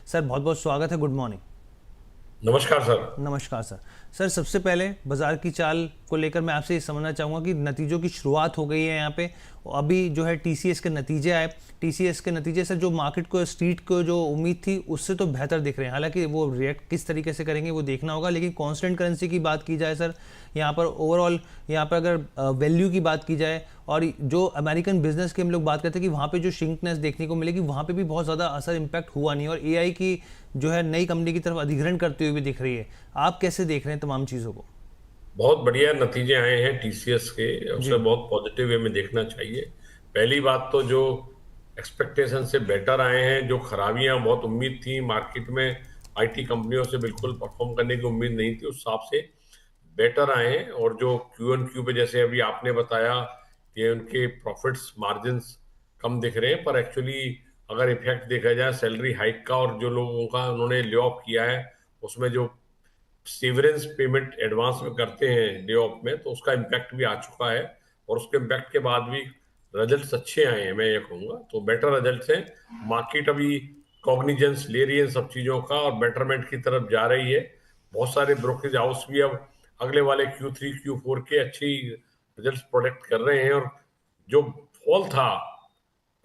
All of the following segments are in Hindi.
सर बहुत बहुत स्वागत है, गुड मॉर्निंग। नमस्कार सर। नमस्कार सर। सर सबसे पहले बाजार की चाल को लेकर मैं आपसे ये समझना चाहूँगा कि नतीजों की शुरुआत हो गई है यहाँ पे। अभी जो है टीसीएस के नतीजे आए। टीसीएस के नतीजे सर जो मार्केट को, स्ट्रीट को जो उम्मीद थी उससे तो बेहतर दिख रहे हैं। हालांकि वो रिएक्ट किस तरीके से करेंगे वो देखना होगा, लेकिन कांस्टेंट करेंसी की बात की जाए सर, यहाँ पर ओवरऑल यहाँ पर अगर वैल्यू की बात की जाए और जो अमेरिकन बिजनेस की हम लोग बात करते हैं कि वहाँ पे जो श्रिंकनेस देखने को मिलेगी, वहाँ पे भी बहुत ज़्यादा असर इम्पैक्ट हुआ नहीं और एआई की जो है नई कंपनी की तरफ अधिग्रहण करते हुए भी दिख रही है। आप कैसे देख रहे हैं तमाम चीज़ों को? बहुत बढ़िया नतीजे आए हैं टीसीएस के, जी। उसे बहुत पॉजिटिव वे में देखना चाहिए। पहली बात तो जो एक्सपेक्टेशन से बेटर आए हैं, जो खराबियां बहुत उम्मीद थी मार्केट में, आईटी कंपनियों से बिल्कुल परफॉर्म करने की उम्मीद नहीं थी, उस हिसाब से बेटर आए हैं। और जो क्यू एन क्यू पे जैसे अभी आपने बताया कि उनके प्रॉफिट्स मार्जिन्स कम दिख रहे हैं, पर एक्चुअली अगर इफेक्ट देखा जाए सैलरी हाइक का और जो लोगों का उन्होंने ले ऑफ किया है, उसमें जो सीवरेंस पेमेंट एडवांस में करते हैं डे ऑफ में, तो उसका इम्पैक्ट भी आ चुका है। और उसके इम्पैक्ट के बाद भी रिजल्ट्स अच्छे आए हैं, मैं ये कहूँगा तो बेटर रिजल्ट्स हैं। मार्केट अभी कॉग्निजेंस ले रही है इन सब चीज़ों का और बेटरमेंट की तरफ जा रही है। बहुत सारे ब्रोकरेज हाउस भी अब अगले वाले Q3 Q4 के अच्छी रिजल्ट्स प्रोडक्ट कर रहे हैं। और जो फॉल था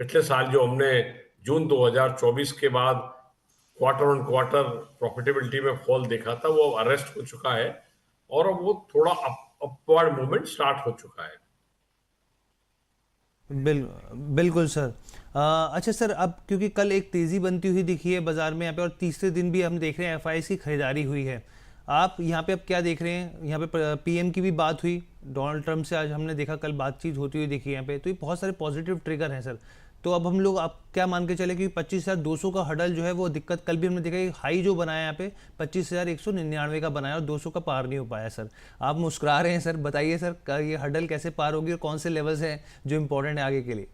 पिछले साल, जो हमने जून 2024 के बाद क्वार्टर ऑन क्वार्टर प्रॉफिटेबिलिटी में फॉल देखा था, वो अरेस्ट हो चुका है और अब वो थोड़ा अपवर्ड मूवमेंट स्टार्ट हो चुका है। बिल बिल्कुल सर। अच्छा सर, अब क्योंकि कल एक तेज़ी बनती हुई दिखी है बाज़ार में यहाँ पे और तीसरे दिन भी हम देख रहे हैं एफआईआई की खरीदारी हुई है। आप यहाँ पे अब क्या देख रहे हैं? यहाँ पे पीएम की भी बात हुई, डोनाल्ड ट्रम्प से आज हमने देखा, कल बातचीत होती हुई दिखी यहाँ पे, तो ये बहुत सारे पॉजिटिव ट्रिगर हैं सर। तो अब हम लोग आप क्या मान के चले कि 25,200 का हडल जो है वो दिक्कत, कल भी हमने देखा कि हाई जो बनाया यहाँ पे 25,199 का बनाया और 200 का पार नहीं हो पाया सर। आप मुस्कुरा रहे हैं सर, बताइए सर ये हडल कैसे पार होगी और कौन से लेवल्स हैं जो इंपॉर्टेंट है आगे के लिए?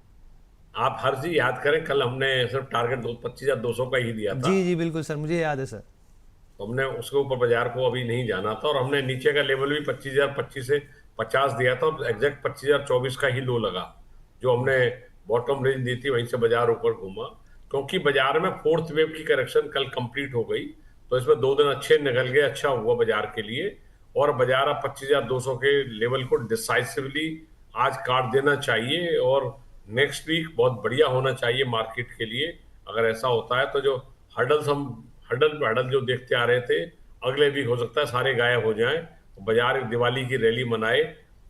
आप हर चीज याद करें, कल हमने सिर्फ टारगेट 25,200 का ही दिया था। जी जी बिल्कुल सर, मुझे याद है सर। तो हमने उसके ऊपर बाजार को अभी नहीं जाना था और हमने नीचे का लेवल भी 25,025 से 50 दिया था और एग्जैक्ट 25,024 का ही लो लगा। जो हमने बॉटम रेंज दी थी वहीं से बाजार ऊपर घूमा, क्योंकि बाजार में फोर्थ वेव की करेक्शन कल कंप्लीट हो गई। तो इसमें 2 दिन अच्छे निकल गए, अच्छा हुआ बाजार के लिए। और बाजार अब 25,200 के लेवल को डिसाइसिवली आज काट देना चाहिए और नेक्स्ट वीक बहुत बढ़िया होना चाहिए मार्केट के लिए। अगर ऐसा होता है तो जो हर्डल्स हम हडल पे हडल जो देखते आ रहे थे, अगले वीक हो सकता है सारे गायब हो जाएं, बाजार एक दिवाली की रैली मनाए।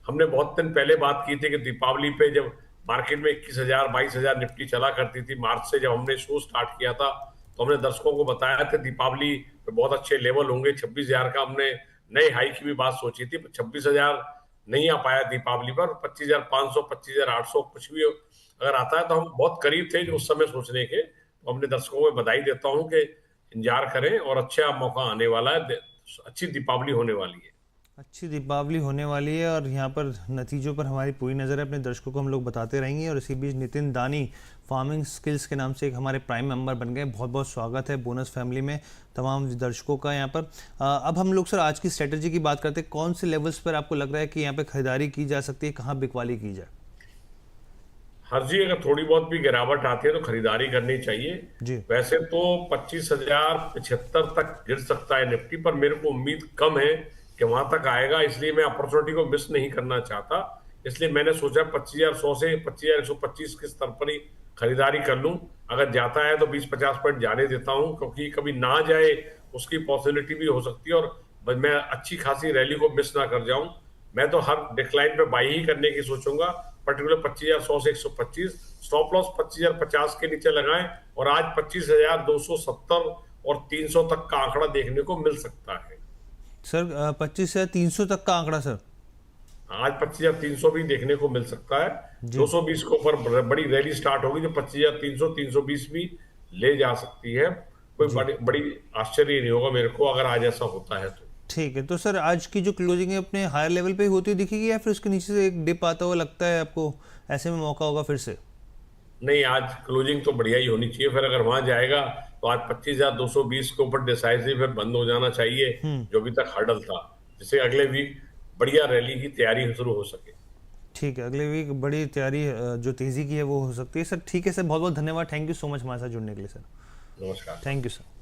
हमने बहुत दिन पहले बात की थी कि दीपावली पे जब मार्केट में 21,000 22,000 निफ्टी चला करती थी, मार्च से जब हमने शो स्टार्ट किया था, तो हमने दर्शकों को बताया था दीपावली पे बहुत अच्छे लेवल होंगे। 26,000 का हमने नए हाई की भी बात सोची थी, 26,000 नहीं आ पाया दीपावली पर। 25,500 25,800 कुछ भी अगर आता है तो हम बहुत करीब थे उस समय सोचने के। तो हमने दर्शकों को बधाई देता हूँ कि इंतजार करें और अच्छा मौका आने वाला है, अच्छी दीपावली होने वाली है। अच्छी दीपावली होने वाली है और यहाँ पर नतीजों पर हमारी पूरी नज़र है, अपने दर्शकों को हम लोग बताते रहेंगे। और इसी बीच नितिन दानी फार्मिंग स्किल्स के नाम से एक हमारे प्राइम मेंबर बन गए, बहुत बहुत स्वागत है बोनस फैमिली में तमाम दर्शकों का यहाँ पर। अब हम लोग सर आज की स्ट्रेटजी की बात करते हैं। कौन से लेवल्स पर आपको लग रहा है कि यहाँ पर खरीदारी की जा सकती है, कहाँ बिकवाली की जाए? हर जी, अगर थोड़ी बहुत भी गिरावट आती है तो खरीदारी करनी चाहिए। जी। वैसे तो 25,075 तक गिर सकता है निफ्टी, पर मेरे को उम्मीद कम है कि वहां तक आएगा, इसलिए मैं अपॉर्चुनिटी को मिस नहीं करना चाहता। इसलिए मैंने सोचा 25,100 से 25,125 के स्तर पर ही खरीदारी कर लूं। अगर जाता है तो 20-50 पॉइंट जाने देता हूं, क्योंकि कभी ना जाए उसकी पॉसिबिलिटी भी हो सकती है और मैं अच्छी खासी रैली को मिस ना कर जाऊं। मैं तो हर डिक्लाइन पे बाई ही करने की सोचूंगा। पर्टिकुलर 25,100 से 125, स्टॉप लॉस 25,050 के नीचे लगाएं और आज 25,270 और 300 तक का आंकड़ा देखने को मिल सकता है। सर 25 से 300 तक का आंकड़ा सर? आज 25,300 भी देखने को मिल सकता है। जी। 220 के ऊपर बड़ी रैली स्टार्ट होगी, जो 25,300 320 भी ले जा सकती है। कोई जी बड़ी आश्चर्य नहीं होगा मेरे को अगर आज ऐसा होता है तो। ठीक है। तो सर आज की जो क्लोजिंग है अपने हायर लेवल पे ही होती दिखेगी या फिर उसके नीचे से एक डिप आता हुआ लगता है आपको? ऐसे में मौका होगा फिर से? नहीं, आज क्लोजिंग तो बढ़िया ही होनी चाहिए। फिर अगर वहां जाएगा तो आज 25,220 के ऊपर डिसाइसिव फिर बंद हो जाना चाहिए, जो अभी तक हर्डल था, जिससे अगले वीक बढ़िया रैली की तैयारी शुरू हो सके। ठीक है, अगले वीक बड़ी तैयारी जो तेज़ी की है वो हो सकती है सर। ठीक है सर, बहुत बहुत धन्यवाद, थैंक यू सो मच हमारे साथ जुड़ने के लिए सर। नमस्कार। Thank you sir.